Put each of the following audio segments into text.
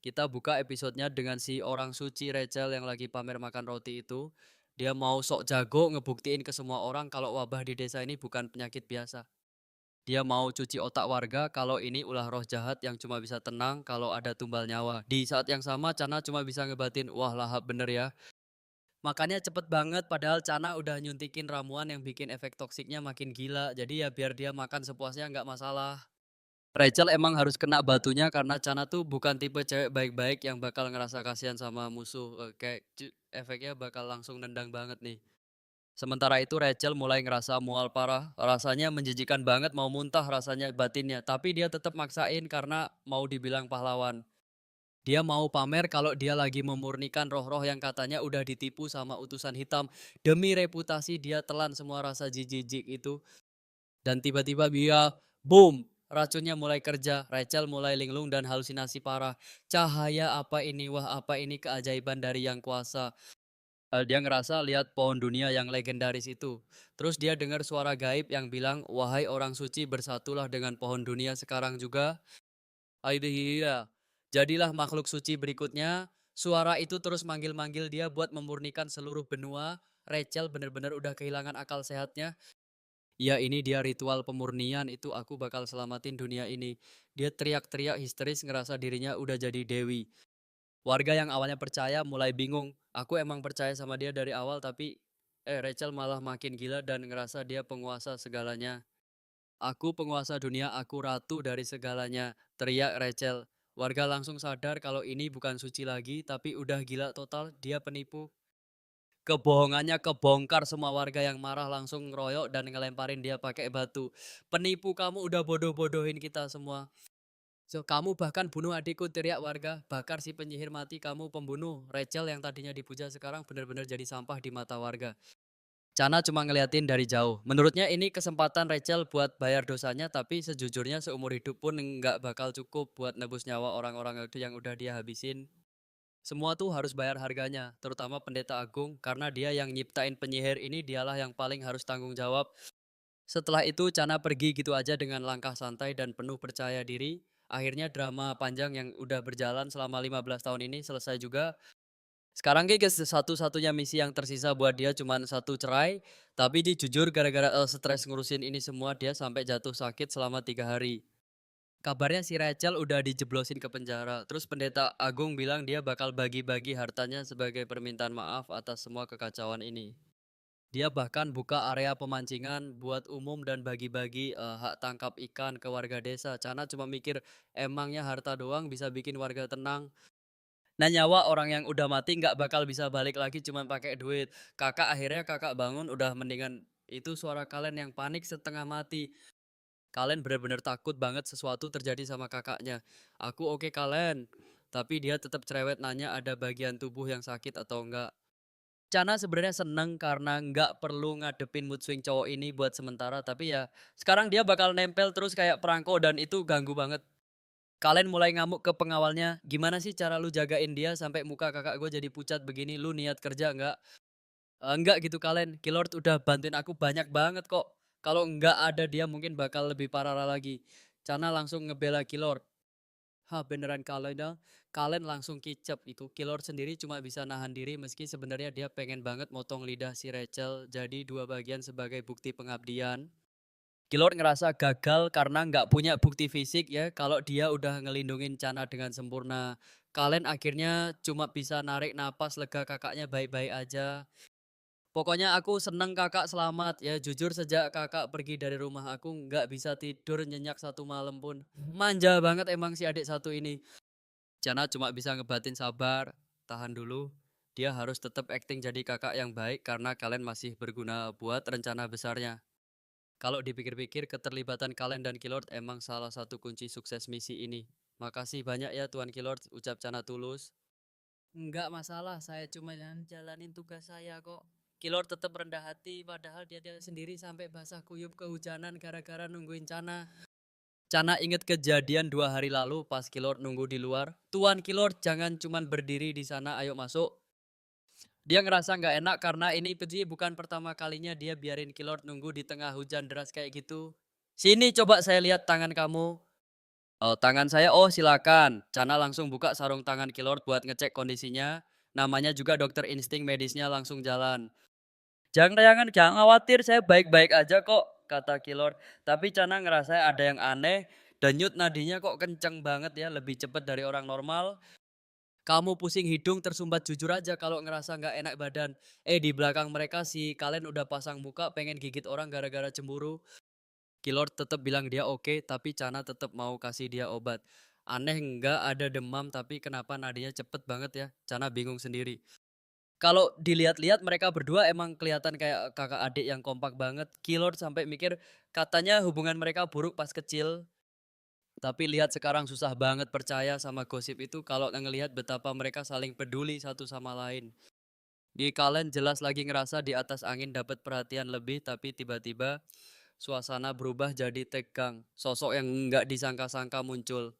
Kita buka episodenya dengan si orang suci Rachel yang lagi pamer makan roti itu. Dia mau sok jago ngebuktiin ke semua orang kalau wabah di desa ini bukan penyakit biasa. Dia mau cuci otak warga kalau ini ulah roh jahat yang cuma bisa tenang kalau ada tumbal nyawa. Di saat yang sama Cana cuma bisa ngebatin, wah lahap bener ya. Makannya cepet banget padahal Cana udah nyuntikin ramuan yang bikin efek toksiknya makin gila. Jadi ya biar dia makan sepuasnya nggak masalah. Rachel emang harus kena batunya karena Chana tuh bukan tipe cewek baik-baik yang bakal ngerasa kasihan sama musuh, kayak efeknya bakal langsung nendang banget nih. Sementara itu Rachel mulai ngerasa mual parah, rasanya menjijikan banget mau muntah rasanya batinnya, tapi dia tetap maksain karena mau dibilang pahlawan. Dia mau pamer kalau dia lagi memurnikan roh-roh yang katanya udah ditipu sama utusan hitam. Demi reputasi dia telan semua rasa jijik itu. Dan tiba-tiba dia, boom, racunnya mulai kerja, Rachel mulai linglung dan halusinasi parah. Cahaya apa ini, wah apa ini keajaiban dari yang kuasa. Dia ngerasa lihat pohon dunia yang legendaris itu. Terus dia dengar suara gaib yang bilang, wahai orang suci bersatulah dengan pohon dunia sekarang juga. Iya, jadilah makhluk suci berikutnya. Suara itu terus manggil-manggil dia buat memurnikan seluruh benua. Rachel benar-benar udah kehilangan akal sehatnya. Ya ini dia ritual pemurnian itu aku bakal selamatin dunia ini. Dia teriak-teriak histeris ngerasa dirinya udah jadi dewi. Warga yang awalnya percaya mulai bingung. Aku emang percaya sama dia dari awal tapi Rachel malah makin gila dan ngerasa dia penguasa segalanya. Aku penguasa dunia, aku ratu dari segalanya, teriak Rachel. Warga langsung sadar kalau ini bukan suci lagi tapi udah gila total, dia penipu. Kebohongannya kebongkar, semua warga yang marah langsung ngeroyok dan ngelemparin dia pakai batu. Penipu, kamu udah bodoh-bodohin kita semua. So, kamu bahkan bunuh adikku, teriak warga. Bakar si penyihir mati, kamu pembunuh. Rachel yang tadinya dipuja sekarang benar-benar jadi sampah di mata warga. Chana cuma ngeliatin dari jauh. Menurutnya ini kesempatan Rachel buat bayar dosanya, tapi sejujurnya seumur hidup pun nggak bakal cukup buat nebus nyawa orang-orang itu yang udah dia habisin. Semua tuh harus bayar harganya, terutama pendeta agung, karena dia yang nyiptain penyihir ini, dialah yang paling harus tanggung jawab. Setelah itu Cana pergi gitu aja dengan langkah santai dan penuh percaya diri. Akhirnya drama panjang yang udah berjalan selama 15 tahun ini selesai juga. Sekarang kayak satu-satunya misi yang tersisa buat dia cuman satu cerai, tapi dia jujur gara-gara stres ngurusin ini semua dia sampai jatuh sakit selama 3 hari. Kabarnya si Rachel udah dijeblosin ke penjara. Terus pendeta agung bilang dia bakal bagi-bagi hartanya sebagai permintaan maaf atas semua kekacauan ini. Dia bahkan buka area pemancingan buat umum dan bagi-bagi hak tangkap ikan ke warga desa. Cana cuma mikir emangnya harta doang bisa bikin warga tenang. Nah nyawa orang yang udah mati nggak bakal bisa balik lagi cuma pakai duit. Kakak bangun udah mendingan itu suara kalian yang panik setengah mati. Kalian benar-benar takut banget sesuatu terjadi sama kakaknya. Aku oke kalian. Tapi dia tetap cerewet nanya ada bagian tubuh yang sakit atau enggak. Cana sebenarnya seneng karena nggak perlu ngadepin mood swing cowok ini buat sementara. Tapi ya sekarang dia bakal nempel terus kayak perangko dan itu ganggu banget. Kalian mulai ngamuk ke pengawalnya. Gimana sih cara lu jagain dia sampai muka kakak gue jadi pucat begini? Lu niat kerja nggak? Enggak gitu kalian. Killord udah bantuin aku banyak banget kok. Kalau nggak ada dia mungkin bakal lebih parah lagi. Cana langsung ngebela Killord. Hah beneran kalian langsung kicep itu. Killord sendiri cuma bisa nahan diri meski sebenarnya dia pengen banget motong lidah si Rachel jadi dua bagian sebagai bukti pengabdian. Killord ngerasa gagal karena nggak punya bukti fisik ya kalau dia udah ngelindungin Chana dengan sempurna. Kalian akhirnya cuma bisa narik napas lega kakaknya baik-baik aja. Pokoknya aku seneng kakak selamat ya. Jujur sejak kakak pergi dari rumah aku nggak bisa tidur nyenyak satu malam pun. Manja banget emang si adik satu ini. Jana cuma bisa ngebatin sabar, tahan dulu. Dia harus tetap acting jadi kakak yang baik karena kalian masih berguna buat rencana besarnya. Kalau dipikir-pikir keterlibatan kalian dan Killord emang salah satu kunci sukses misi ini. Makasih banyak ya Tuan Killord, ucap Cana tulus. Enggak masalah, saya cuma jalanin tugas saya kok. Killord tetap rendah hati, padahal dia sendiri sampai basah kuyup kehujanan gara-gara nungguin Cana. Cana inget kejadian 2 hari lalu pas Killord nunggu di luar. Tuan Killord jangan cuman berdiri di sana, ayo masuk. Dia ngerasa nggak enak karena ini bukan pertama kalinya dia biarin Killord nunggu di tengah hujan deras kayak gitu. Sini coba saya lihat tangan kamu. Oh, tangan saya, "Oh, silakan." Chana langsung buka sarung tangan Killord buat ngecek kondisinya. Namanya juga dokter insting medisnya langsung jalan. Jangan khawatir, saya baik-baik aja kok," kata Killord. Tapi Chana ngerasa ada yang aneh, denyut nadinya kok kenceng banget ya, lebih cepat dari orang normal. "Kamu pusing hidung tersumbat, jujur aja kalau ngerasa nggak enak badan." Di belakang mereka si Kalen udah pasang muka pengen gigit orang gara-gara cemburu. Killord tetap bilang dia oke, tapi Chana tetap mau kasih dia obat. Aneh nggak ada demam, tapi kenapa nadinya cepet banget ya? Chana bingung sendiri. Kalau dilihat-lihat mereka berdua emang kelihatan kayak kakak adik yang kompak banget. Killord sampai mikir katanya hubungan mereka buruk pas kecil, tapi lihat sekarang susah banget percaya sama gosip itu kalau ngelihat betapa mereka saling peduli satu sama lain. Di Kalen jelas lagi ngerasa di atas angin dapat perhatian lebih, tapi tiba-tiba suasana berubah jadi tegang. Sosok yang nggak disangka-sangka muncul.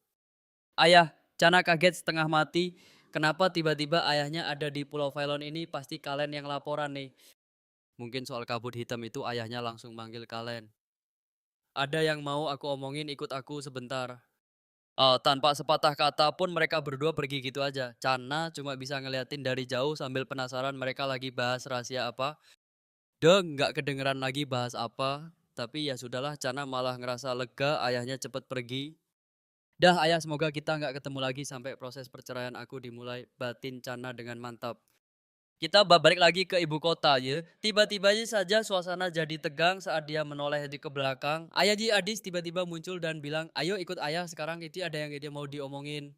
"Ayah," Chana kaget setengah mati. Kenapa tiba-tiba ayahnya ada di Pulau Failon ini? Pasti Kalen yang laporan nih. Mungkin soal kabut hitam itu ayahnya langsung manggil Kalen. "Ada yang mau aku omongin, ikut aku sebentar." Tanpa sepatah kata pun mereka berdua pergi gitu aja. Chana cuma bisa ngeliatin dari jauh sambil penasaran mereka lagi bahas rahasia apa. Nggak kedengeran lagi bahas apa. Tapi ya sudahlah, Chana malah ngerasa lega ayahnya cepet pergi. "Dah ayah, semoga kita nggak ketemu lagi sampai proses perceraian aku dimulai," batin Chana dengan mantap. Kita balik lagi ke ibu kota ya. Tiba-tiba saja suasana jadi tegang saat dia menoleh di ke belakang. Ayah Ji Adis tiba-tiba muncul dan bilang, "Ayo ikut ayah sekarang, itu ada yang dia mau diomongin."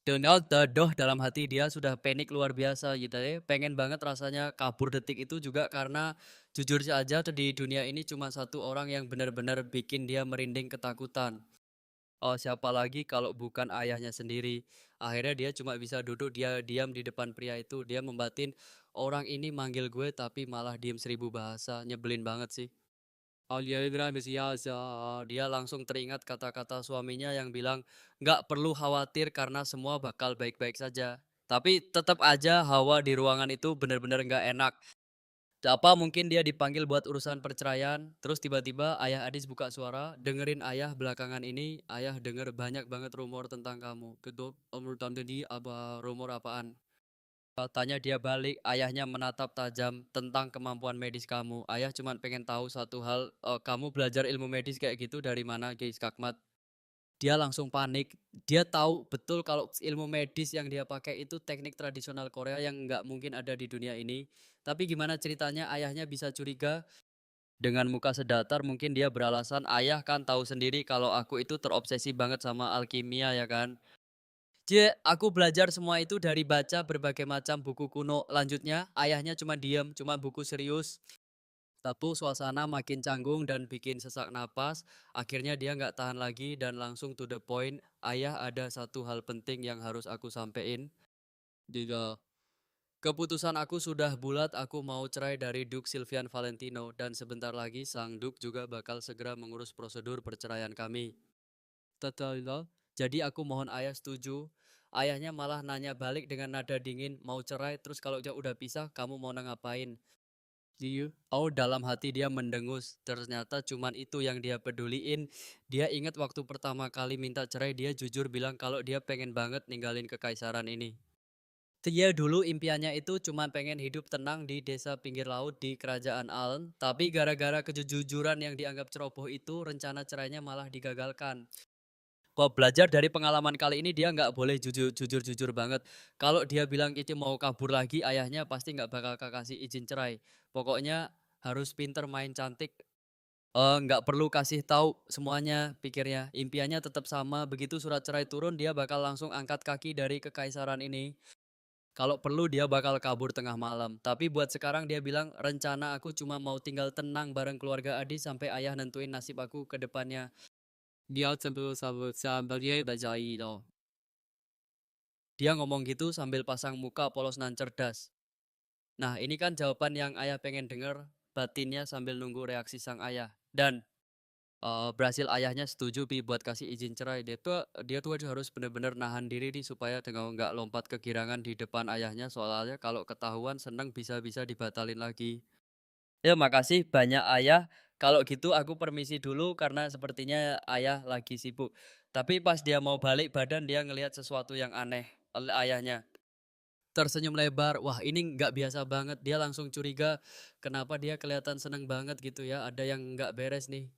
Ternyata doh dalam hati dia sudah panik luar biasa gitu ya. Pengen banget rasanya kabur detik itu juga karena jujur saja di dunia ini cuma satu orang yang benar-benar bikin dia merinding ketakutan. Oh, siapa lagi kalau bukan ayahnya sendiri. Akhirnya dia cuma bisa duduk dia diam di depan pria itu. Dia membatin, orang ini manggil gue tapi malah diem 1000 bahasa. Nyebelin banget sih. Dia langsung teringat kata-kata suaminya yang bilang, "Nggak perlu khawatir karena semua bakal baik-baik saja." Tapi tetap aja hawa di ruangan itu benar-benar nggak enak. Apa mungkin dia dipanggil buat urusan perceraian, terus tiba-tiba ayah Adis buka suara, "Dengerin ayah, belakangan ini ayah denger banyak banget rumor tentang kamu." "Gitu, menurut tante di apa rumor apaan?" Tanya dia balik, ayahnya menatap tajam tentang kemampuan medis kamu. "Ayah cuma pengen tahu satu hal, kamu belajar ilmu medis kayak gitu dari mana, guys, Kakmat?" Dia langsung panik. Dia tahu betul kalau ilmu medis yang dia pakai itu teknik tradisional Korea yang nggak mungkin ada di dunia ini. Tapi gimana ceritanya ayahnya bisa curiga? Dengan muka sedatar mungkin dia beralasan, "Ayah kan tahu sendiri kalau aku itu terobsesi banget sama alkimia ya kan. Aku belajar semua itu dari baca berbagai macam buku kuno." Lanjutnya, ayahnya cuma diam, cuma buku serius. Tapi suasana makin canggung dan bikin sesak napas. Akhirnya dia nggak tahan lagi dan langsung to the point. "Ayah, ada satu hal penting yang harus aku sampein. Tidak. Keputusan aku sudah bulat, aku mau cerai dari Duke Sylvian Valentino dan sebentar lagi sang Duke juga bakal segera mengurus prosedur perceraian kami." Tetapi, jadi aku mohon ayah setuju. Ayahnya malah nanya balik dengan nada dingin, "Mau cerai terus kalau dia udah pisah kamu mau ngapain?" Oh, dalam hati dia mendengus. Ternyata cuman itu yang dia peduliin. Dia ingat waktu pertama kali minta cerai, dia jujur bilang kalau dia pengen banget ninggalin kekaisaran ini. Dia dulu impiannya itu cuma pengen hidup tenang di desa pinggir laut di kerajaan Aln. Tapi gara-gara kejujuran yang dianggap ceroboh itu, rencana cerainya malah digagalkan. Kok belajar dari pengalaman kali ini dia nggak boleh jujur-jujur banget. Kalau dia bilang itu mau kabur lagi, ayahnya pasti nggak bakal kasih izin cerai. Pokoknya harus pinter main cantik. Nggak perlu kasih tahu semuanya, pikirnya. Impiannya tetap sama, begitu surat cerai turun dia bakal langsung angkat kaki dari kekaisaran ini. Kalau perlu dia bakal kabur tengah malam. Tapi buat sekarang dia bilang, "Rencana aku cuma mau tinggal tenang bareng keluarga Adi sampai ayah nentuin nasib aku ke depannya." Dia ngomong gitu sambil pasang muka polos nan cerdas. Nah, ini kan jawaban yang ayah pengen denger, batinnya sambil nunggu reaksi sang ayah. Dan berhasil ayahnya setuju buat kasih izin cerai. Dia tuh harus bener-bener nahan diri nih supaya nggak lompat kegirangan di depan ayahnya, soalnya kalau ketahuan seneng bisa-bisa dibatalin lagi. Ya makasih banyak ayah. Kalau gitu aku permisi dulu karena sepertinya ayah lagi sibuk. Tapi pas dia mau balik badan dia ngelihat sesuatu yang aneh oleh ayahnya. Tersenyum lebar, wah ini nggak biasa banget. Dia langsung curiga kenapa dia kelihatan seneng banget gitu ya. Ada yang nggak beres nih.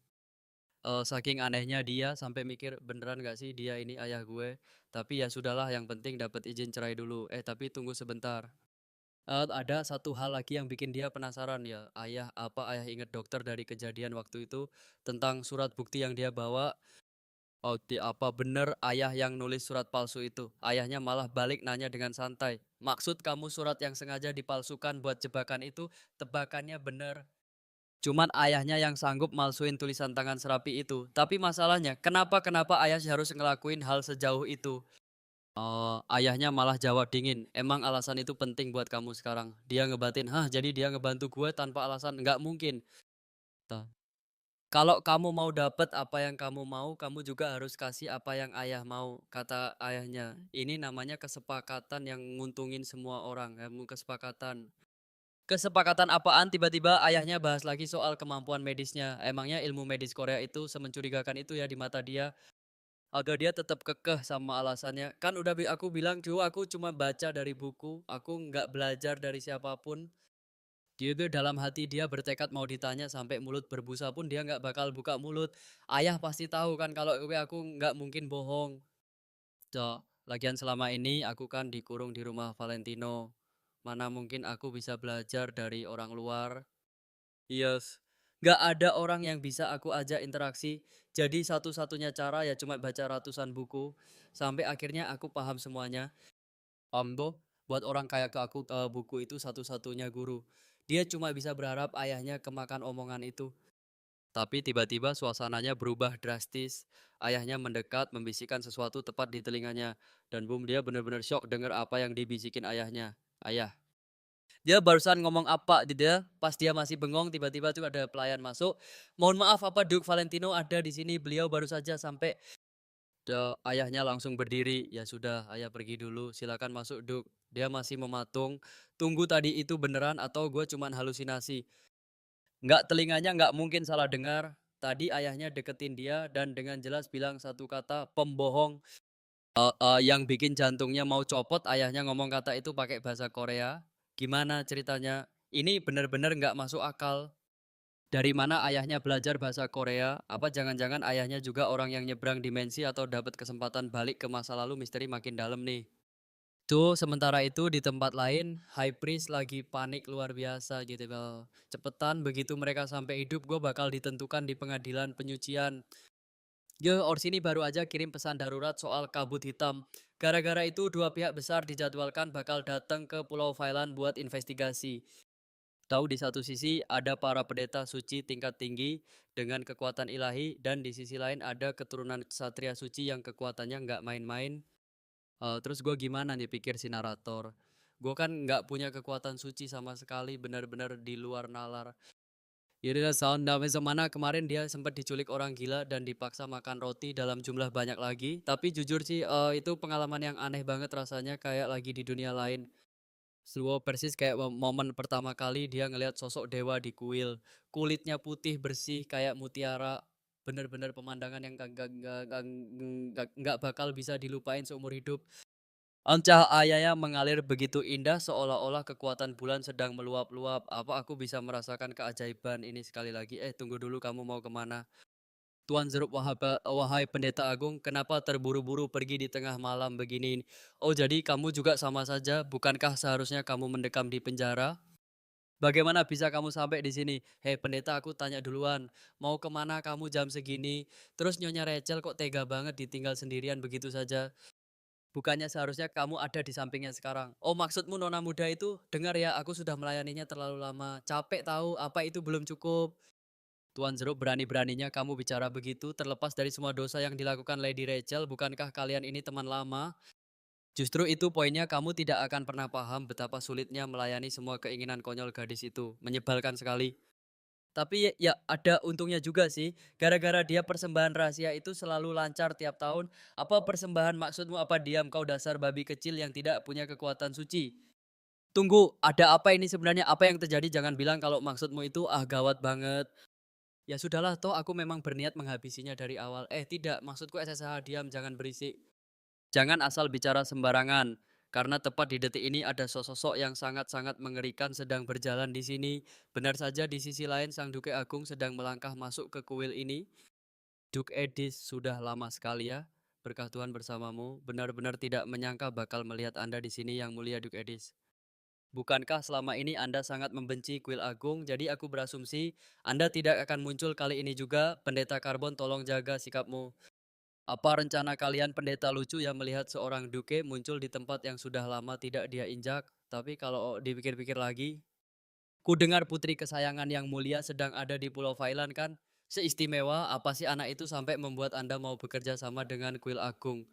Saking anehnya dia sampai mikir beneran nggak sih dia ini ayah gue. Tapi ya sudahlah yang penting dapat izin cerai dulu. Tapi tunggu sebentar. Ada satu hal lagi yang bikin dia penasaran ya. Ayah ingat dokter dari kejadian waktu itu tentang surat bukti yang dia bawa. Oh, apa bener ayah yang nulis surat palsu itu? Ayahnya malah balik nanya dengan santai. Maksud kamu surat yang sengaja dipalsukan buat jebakan itu tebakannya bener. Cuman ayahnya yang sanggup malsuin tulisan tangan serapi itu. Tapi masalahnya, kenapa ayah harus ngelakuin hal sejauh itu? Ayahnya malah jawab dingin. Emang alasan itu penting buat kamu sekarang? Dia ngebatin, hah jadi dia ngebantu gue tanpa alasan? Nggak mungkin. Tuh. Kalau kamu mau dapet apa yang kamu mau, kamu juga harus kasih apa yang ayah mau, kata ayahnya. Ini namanya kesepakatan yang nguntungin semua orang, kesepakatan. Kesepakatan apaan? Tiba-tiba ayahnya bahas lagi soal kemampuan medisnya. Emangnya ilmu medis Korea itu semencurigakan itu ya di mata dia? Atau dia tetap kekeh sama alasannya? Kan udah aku bilang cuy, aku cuma baca dari buku, aku nggak belajar dari siapapun. Gitu dalam hati dia bertekad mau ditanya sampai mulut berbusa pun dia nggak bakal buka mulut. Ayah pasti tahu kan kalau aku nggak mungkin bohong. Cok, lagian selama ini aku kan dikurung di rumah Valentino. Mana mungkin aku bisa belajar dari orang luar. Yes. Nggak ada orang yang bisa aku ajak interaksi. Jadi satu-satunya cara ya cuma baca ratusan buku. Sampai akhirnya aku paham semuanya. Ambo, buat orang kayak ke aku buku itu satu-satunya guru. Dia cuma bisa berharap ayahnya kemakan omongan itu. Tapi tiba-tiba suasananya berubah drastis. Ayahnya mendekat, membisikkan sesuatu tepat di telinganya. Dan boom, dia benar-benar shock dengar apa yang dibisikin ayahnya. Ayah. Dia barusan ngomong apa dia, pas dia masih bengong tiba-tiba tuh ada pelayan masuk. Mohon maaf apa Duke Valentino ada di sini, beliau baru saja sampai. Ayahnya langsung berdiri, ya sudah ayah pergi dulu, silakan masuk Duke. Dia masih mematung, tunggu tadi itu beneran atau gue cuman halusinasi. Nggak, telinganya nggak mungkin salah dengar. Tadi ayahnya deketin dia dan dengan jelas bilang satu kata pembohong. Yang bikin jantungnya mau copot, ayahnya ngomong kata itu pakai bahasa Korea. Gimana ceritanya? Ini bener-bener nggak masuk akal. Dari mana ayahnya belajar bahasa Korea? Apa jangan-jangan ayahnya juga orang yang nyebrang dimensi atau dapat kesempatan balik ke masa lalu, misteri makin dalam nih. Tuh, sementara itu di tempat lain, High Priest lagi panik luar biasa gitu, Bel. Cepetan begitu mereka sampai hidup, gue bakal ditentukan di pengadilan penyucian. Yo, Orsini baru aja kirim pesan darurat soal kabut hitam. Gara-gara itu dua pihak besar dijadwalkan bakal datang ke Pulau Thailand buat investigasi. Tahu di satu sisi ada para pendeta suci tingkat tinggi dengan kekuatan ilahi dan di sisi lain ada keturunan ksatria suci yang kekuatannya nggak main-main. Terus gue gimana nih pikir si narator. Gue kan nggak punya kekuatan suci sama sekali, benar-benar di luar nalar. Yaudah sound damai semana kemarin dia sempat diculik orang gila dan dipaksa makan roti dalam jumlah banyak lagi. Tapi jujur sih itu pengalaman yang aneh banget rasanya kayak lagi di dunia lain. Slow persis kayak momen pertama kali dia ngelihat sosok dewa di kuil. Kulitnya putih bersih kayak mutiara. Bener-bener pemandangan yang nggak bakal bisa dilupain seumur hidup. Cahayanya mengalir begitu indah seolah-olah kekuatan bulan sedang meluap-luap. Apa aku bisa merasakan keajaiban ini sekali lagi? Tunggu dulu kamu mau kemana? Tuan Zerup wahai pendeta agung, kenapa terburu-buru pergi di tengah malam begini? Oh jadi kamu juga sama saja, bukankah seharusnya kamu mendekam di penjara? Bagaimana bisa kamu sampai di sini? Hei pendeta aku tanya duluan, mau kemana kamu jam segini? Terus Nyonya Rachel kok tega banget ditinggal sendirian begitu saja? Bukannya seharusnya kamu ada di sampingnya sekarang. Oh maksudmu nona muda itu? Dengar ya, aku sudah melayaninya terlalu lama. Capek tahu, apa itu belum cukup? Tuan Jeruk berani-beraninya kamu bicara begitu, terlepas dari semua dosa yang dilakukan Lady Rachel, bukankah kalian ini teman lama? Justru itu poinnya, kamu tidak akan pernah paham betapa sulitnya melayani semua keinginan konyol gadis itu. Menyebalkan sekali. Tapi ya ada untungnya juga sih, gara-gara dia persembahan rahasia itu selalu lancar tiap tahun. Apa persembahan maksudmu apa diam kau dasar babi kecil yang tidak punya kekuatan suci? Tunggu, ada apa ini sebenarnya? Apa yang terjadi? Jangan bilang kalau maksudmu itu gawat banget. Ya sudahlah, toh aku memang berniat menghabisinya dari awal. Tidak, maksudku SSH, diam, jangan berisik. Jangan asal bicara sembarangan, karena tepat di detik ini ada sosok yang sangat-sangat mengerikan sedang berjalan di sini. Benar saja di sisi lain Sang Duke Agung sedang melangkah masuk ke kuil ini. Duke Edis, sudah lama sekali ya. Berkah Tuhan bersamamu. Benar-benar tidak menyangka bakal melihat Anda di sini, Yang Mulia Duke Edis. Bukankah selama ini Anda sangat membenci kuil agung? Jadi aku berasumsi Anda tidak akan muncul kali ini juga. Pendeta Karbon, tolong jaga sikapmu. Apa rencana kalian, pendeta lucu, yang melihat seorang duke muncul di tempat yang sudah lama tidak dia injak? Tapi kalau dipikir-pikir lagi, ku dengar putri kesayangan Yang Mulia sedang ada di Pulau Failan kan? Seistimewa apa sih anak itu sampai membuat Anda mau bekerja sama dengan kuil agung?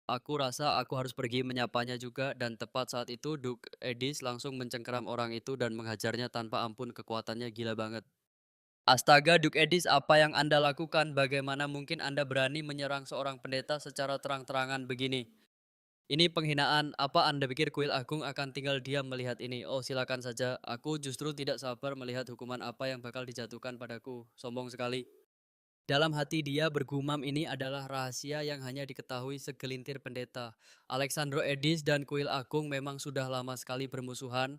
Aku rasa aku harus pergi menyapanya juga, dan tepat saat itu Duke Edis langsung mencengkeram orang itu dan menghajarnya tanpa ampun. Kekuatannya gila banget. Astaga, Duke Edis, apa yang Anda lakukan? Bagaimana mungkin Anda berani menyerang seorang pendeta secara terang-terangan begini? Ini penghinaan. Apa Anda pikir kuil agung akan tinggal diam melihat ini? Oh, silakan saja. Aku justru tidak sabar melihat hukuman apa yang bakal dijatuhkan padaku. Sombong sekali. Dalam hati dia bergumam, ini adalah rahasia yang hanya diketahui segelintir pendeta. Alexandro Edis dan kuil agung memang sudah lama sekali bermusuhan.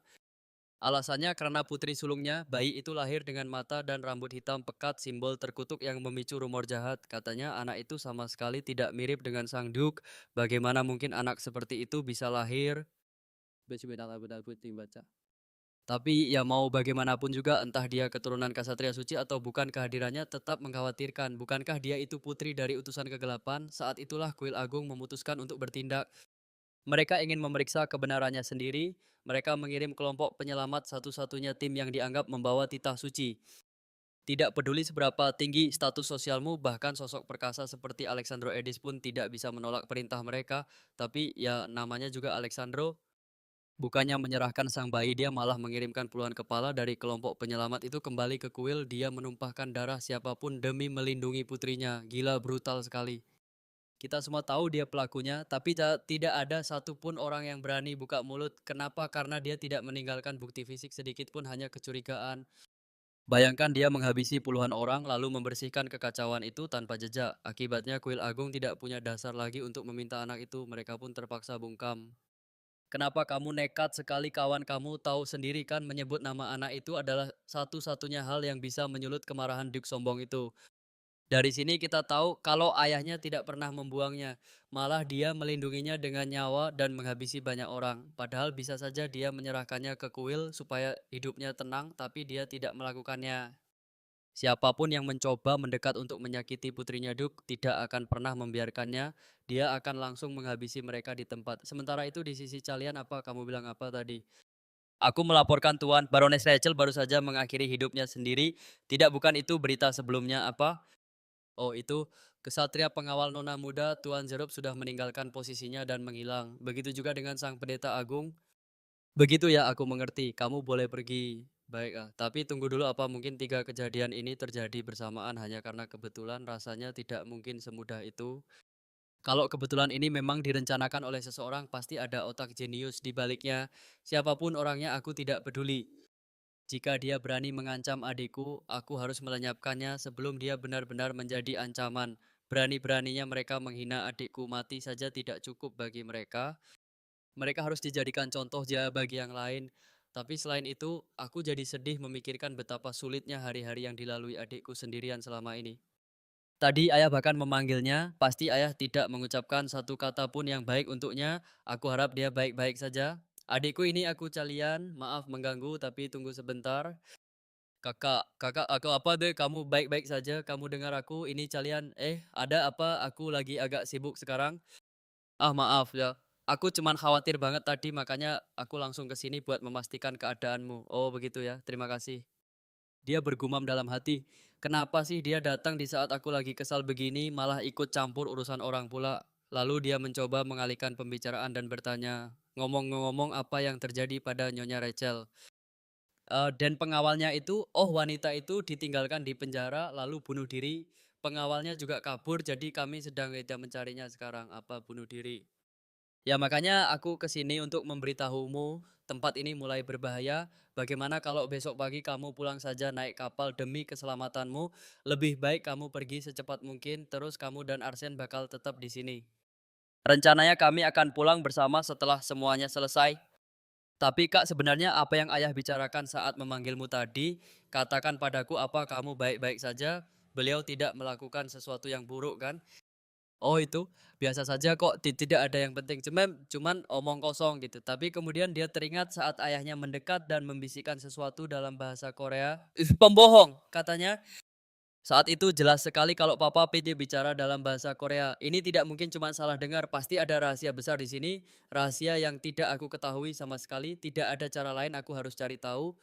Alasannya karena putri sulungnya, bayi itu lahir dengan mata dan rambut hitam pekat, simbol terkutuk yang memicu rumor jahat. Katanya anak itu sama sekali tidak mirip dengan sang Duke. Bagaimana mungkin anak seperti itu bisa lahir? Baca. Tapi ya mau bagaimanapun juga, entah dia keturunan Kasatria Suci atau bukan, kehadirannya tetap mengkhawatirkan. Bukankah dia itu putri dari utusan kegelapan? Saat itulah kuil agung memutuskan untuk bertindak. Mereka ingin memeriksa kebenarannya sendiri. Mereka mengirim kelompok penyelamat, satu-satunya tim yang dianggap membawa titah suci. Tidak peduli seberapa tinggi status sosialmu, bahkan sosok perkasa seperti Alexandro Edis pun tidak bisa menolak perintah mereka. Tapi ya namanya juga Alexandro. Bukannya menyerahkan sang bayi, dia malah mengirimkan puluhan kepala dari kelompok penyelamat itu kembali ke kuil. Dia menumpahkan darah siapapun demi melindungi putrinya. Gila, brutal sekali. Kita semua tahu dia pelakunya, tapi tidak ada satupun orang yang berani buka mulut. Kenapa? Karena dia tidak meninggalkan bukti fisik sedikit pun, hanya kecurigaan. Bayangkan dia menghabisi puluhan orang lalu membersihkan kekacauan itu tanpa jejak. Akibatnya kuil agung tidak punya dasar lagi untuk meminta anak itu. Mereka pun terpaksa bungkam. Kenapa kamu nekat sekali? Kawan kamu tahu sendiri kan, menyebut nama anak itu adalah satu-satunya hal yang bisa menyulut kemarahan Duke sombong itu. Dari sini kita tahu kalau ayahnya tidak pernah membuangnya, malah dia melindunginya dengan nyawa dan menghabisi banyak orang. Padahal bisa saja dia menyerahkannya ke kuil supaya hidupnya tenang, tapi dia tidak melakukannya. Siapapun yang mencoba mendekat untuk menyakiti putrinya Duke tidak akan pernah membiarkannya. Dia akan langsung menghabisi mereka di tempat. Sementara itu di sisi kalian, apa kamu bilang apa tadi? Aku melaporkan Tuan, Baroness Rachel baru saja mengakhiri hidupnya sendiri. Tidak, bukan itu berita sebelumnya apa? Oh, itu kesatria pengawal nona muda Tuan Zerup sudah meninggalkan posisinya dan menghilang. Begitu juga dengan sang pendeta agung. Begitu ya, aku mengerti. Kamu boleh pergi. Baik, tapi tunggu dulu, apa mungkin tiga kejadian ini terjadi bersamaan hanya karena kebetulan? Rasanya tidak mungkin semudah itu. Kalau kebetulan ini memang direncanakan oleh seseorang, pasti ada otak jenius di baliknya. Siapapun orangnya, aku tidak peduli. Jika dia berani mengancam adikku, aku harus melenyapkannya sebelum dia benar-benar menjadi ancaman. Berani-beraninya mereka menghina adikku, mati saja tidak cukup bagi mereka. Mereka harus dijadikan contoh ya bagi yang lain. Tapi selain itu, aku jadi sedih memikirkan betapa sulitnya hari-hari yang dilalui adikku sendirian selama ini. Tadi ayah bahkan memanggilnya, pasti ayah tidak mengucapkan satu kata pun yang baik untuknya. Aku harap dia baik-baik saja. Adikku, ini aku Calian, maaf mengganggu tapi tunggu sebentar. Kakak, aku apa deh, kamu baik-baik saja, kamu dengar aku, ini Calian. Ada apa? Aku lagi agak sibuk sekarang. Ah, maaf ya. Aku cuman khawatir banget tadi, makanya aku langsung ke sini buat memastikan keadaanmu. Oh, begitu ya. Terima kasih. Dia bergumam dalam hati. Kenapa sih dia datang di saat aku lagi kesal begini, malah ikut campur urusan orang pula. Lalu dia mencoba mengalihkan pembicaraan dan bertanya, ngomong-ngomong apa yang terjadi pada Nyonya Rachel. Dan pengawalnya itu, oh wanita itu ditinggalkan di penjara lalu bunuh diri. Pengawalnya juga kabur, jadi kami sedang tidak mencarinya sekarang. Apa bunuh diri? Ya makanya aku kesini untuk memberitahumu tempat ini mulai berbahaya. Bagaimana kalau besok pagi kamu pulang saja naik kapal demi keselamatanmu? Lebih baik kamu pergi secepat mungkin, terus kamu dan Arsen bakal tetap di sini. Rencananya kami akan pulang bersama setelah semuanya selesai. Tapi Kak, sebenarnya apa yang ayah bicarakan saat memanggilmu tadi, katakan padaku apa kamu baik-baik saja, beliau tidak melakukan sesuatu yang buruk kan? Oh itu, biasa saja kok, tidak ada yang penting, cuman omong kosong gitu. Tapi kemudian dia teringat saat ayahnya mendekat dan membisikkan sesuatu dalam bahasa Korea. Pembohong, katanya. Saat itu jelas sekali kalau Papa PD bicara dalam bahasa Korea. Ini tidak mungkin cuma salah dengar, pasti ada rahasia besar di sini. Rahasia yang tidak aku ketahui sama sekali, tidak ada cara lain aku harus cari tahu.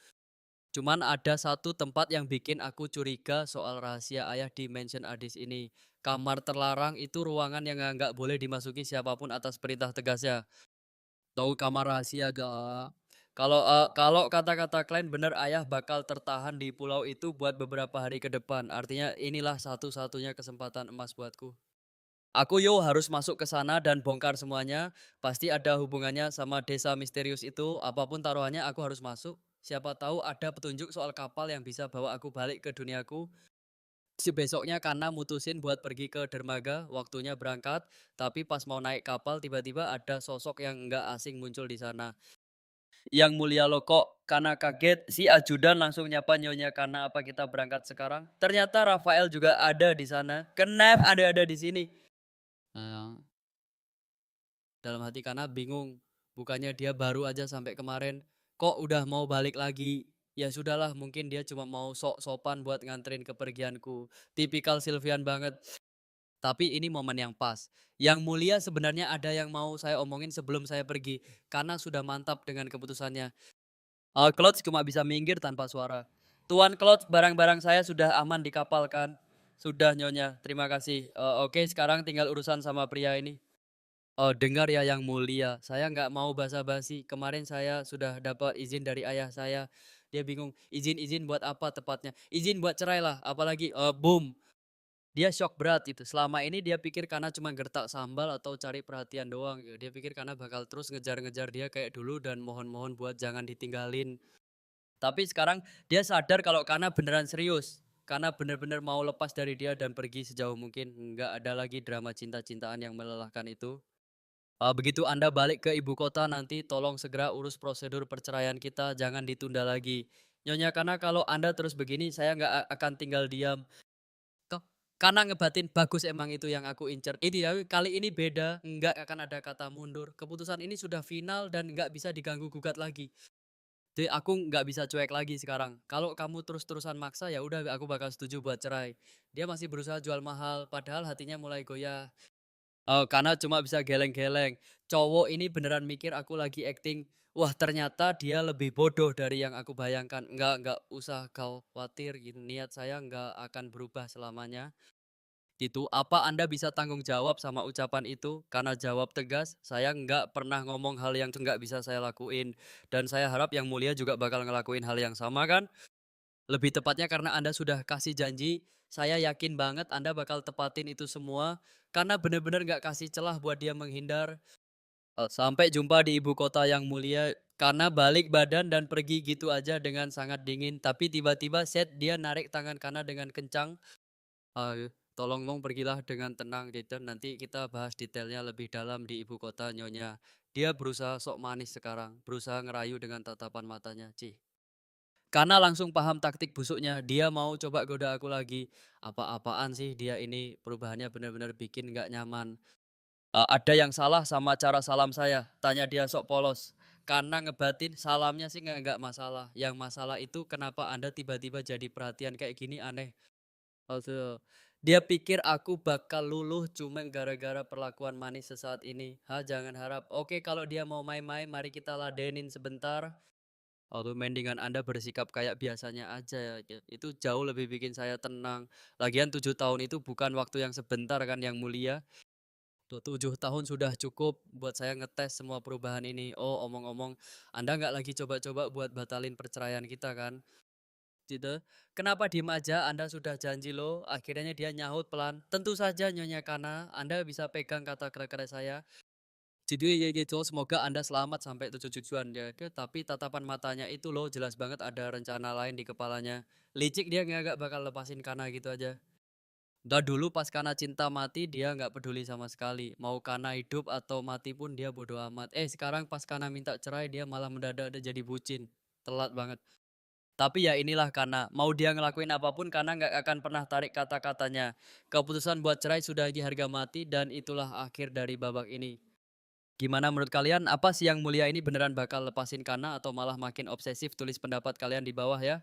Cuman ada satu tempat yang bikin aku curiga soal rahasia ayah di Mansion Adis ini. Kamar terlarang itu ruangan yang nggak boleh dimasuki siapapun atas perintah tegasnya. Tahu kamar rahasia gak? Kalau kata-kata klien benar ayah bakal tertahan di pulau itu buat beberapa hari ke depan. Artinya inilah satu-satunya kesempatan emas buatku. Aku harus masuk ke sana dan bongkar semuanya. Pasti ada hubungannya sama desa misterius itu. Apapun taruhannya aku harus masuk. Siapa tahu ada petunjuk soal kapal yang bisa bawa aku balik ke duniaku. Si besoknya karena mutusin buat pergi ke dermaga, waktunya berangkat. Tapi pas mau naik kapal tiba-tiba ada sosok yang nggak asing muncul di sana. Yang mulia lo kok, karena kaget si ajudan langsung nyapa Nyonya karena apa kita berangkat sekarang. Ternyata Rafael juga ada di sana. Kenapa ada di sini? Eh, dalam hati karena bingung. Bukannya dia baru aja sampai kemarin, kok udah mau balik lagi. Ya sudahlah, mungkin dia cuma mau sok-sopan buat nganterin kepergianku. Tipikal Sylvian banget. Tapi ini momen yang pas. Yang mulia sebenarnya ada yang mau saya omongin sebelum saya pergi. Karena sudah mantap dengan keputusannya. Claude cuma bisa minggir tanpa suara. Tuan Claude, barang-barang saya sudah aman di kapal kan? Sudah Nyonya, terima kasih. Oke, sekarang tinggal urusan sama pria ini. Dengar ya yang mulia, saya nggak mau basa-basi. Kemarin saya sudah dapat izin dari ayah saya. Dia bingung, izin-izin buat apa tepatnya? Izin buat cerai lah, apalagi boom. Dia shock berat itu. Selama ini dia pikir karena cuma gertak sambal atau cari perhatian doang. Gitu. Dia pikir karena bakal terus ngejar-ngejar dia kayak dulu dan mohon-mohon buat jangan ditinggalin. Tapi sekarang dia sadar kalau karena beneran serius. Karena bener-bener mau lepas dari dia dan pergi sejauh mungkin. Nggak ada lagi drama cinta-cintaan yang melelahkan itu. Begitu Anda balik ke ibu kota nanti tolong segera urus prosedur perceraian kita, jangan ditunda lagi. Nyonya karena kalau Anda terus begini saya nggak akan tinggal diam. Kok karena ngebatin bagus emang itu yang aku incer. Ini ya kali ini beda, nggak akan ada kata mundur. Keputusan ini sudah final dan nggak bisa diganggu gugat lagi. Jadi aku nggak bisa cuek lagi sekarang. Kalau kamu terus-terusan maksa ya udah aku bakal setuju buat cerai. Dia masih berusaha jual mahal, padahal hatinya mulai goyah. Karena cuma bisa geleng-geleng. Cowok ini beneran mikir aku lagi acting. Wah ternyata dia lebih bodoh dari yang aku bayangkan. Nggak usah kau khawatir. Gitu. Niat saya nggak akan berubah selamanya. Itu apa Anda bisa tanggung jawab sama ucapan itu? Karena jawab tegas, saya nggak pernah ngomong hal yang nggak bisa saya lakuin. Dan saya harap yang mulia juga bakal ngelakuin hal yang sama kan? Lebih tepatnya karena Anda sudah kasih janji, saya yakin banget Anda bakal tepatin itu semua. Karena bener-bener nggak kasih celah buat dia menghindar. Sampai jumpa di ibu kota yang mulia. Karena balik badan dan pergi gitu aja dengan sangat dingin. Tapi tiba-tiba dia narik tangan kanan dengan kencang. Tolong dong pergilah dengan tenang gitu. Nanti kita bahas detailnya lebih dalam di ibu kota Nyonya. Dia berusaha sok manis sekarang, berusaha ngerayu dengan tatapan matanya. Karena langsung paham taktik busuknya, dia mau coba goda aku lagi. Apa-apaan sih dia ini perubahannya benar-benar bikin nggak nyaman. Ada yang salah sama cara salam saya, tanya dia sok polos. Karena ngebatin salamnya sih nggak masalah. Yang masalah itu kenapa Anda tiba-tiba jadi perhatian kayak gini aneh. Aduh. Dia pikir aku bakal luluh cuma gara-gara perlakuan manis sesaat ini. Jangan harap. Oke, kalau dia mau main-main, mari kita ladenin sebentar. Mendingan Anda bersikap kayak biasanya aja. Itu jauh lebih bikin saya tenang. Lagian 7 tahun itu bukan waktu yang sebentar kan yang mulia. 7 tahun sudah cukup buat saya ngetes semua perubahan ini. Omong-omong, Anda nggak lagi coba-coba buat batalin perceraian kita kan? Gitu. Kenapa diem aja? Anda sudah janji loh. Akhirnya dia nyahut pelan. Tentu saja Nyonya Kana, Anda bisa pegang kata kata saya. Jadi ya gitu, semoga Anda selamat sampai tujuan ya, tapi tatapan matanya itu loh jelas banget ada rencana lain di kepalanya. Licik dia nggak bakal lepasin Kana gitu aja. Udah dulu pas Kana cinta mati dia nggak peduli sama sekali, mau Kana hidup atau mati pun dia bodo amat. Sekarang pas Kana minta cerai dia malah mendadak ada jadi bucin, telat banget. Tapi ya inilah Kana, mau dia ngelakuin apapun Kana nggak akan pernah tarik kata-katanya. Keputusan buat cerai sudah di harga mati dan itulah akhir dari babak ini. Gimana menurut kalian, apa sih yang mulia ini beneran bakal lepasin Kana atau malah makin obsesif? Tulis pendapat kalian di bawah ya.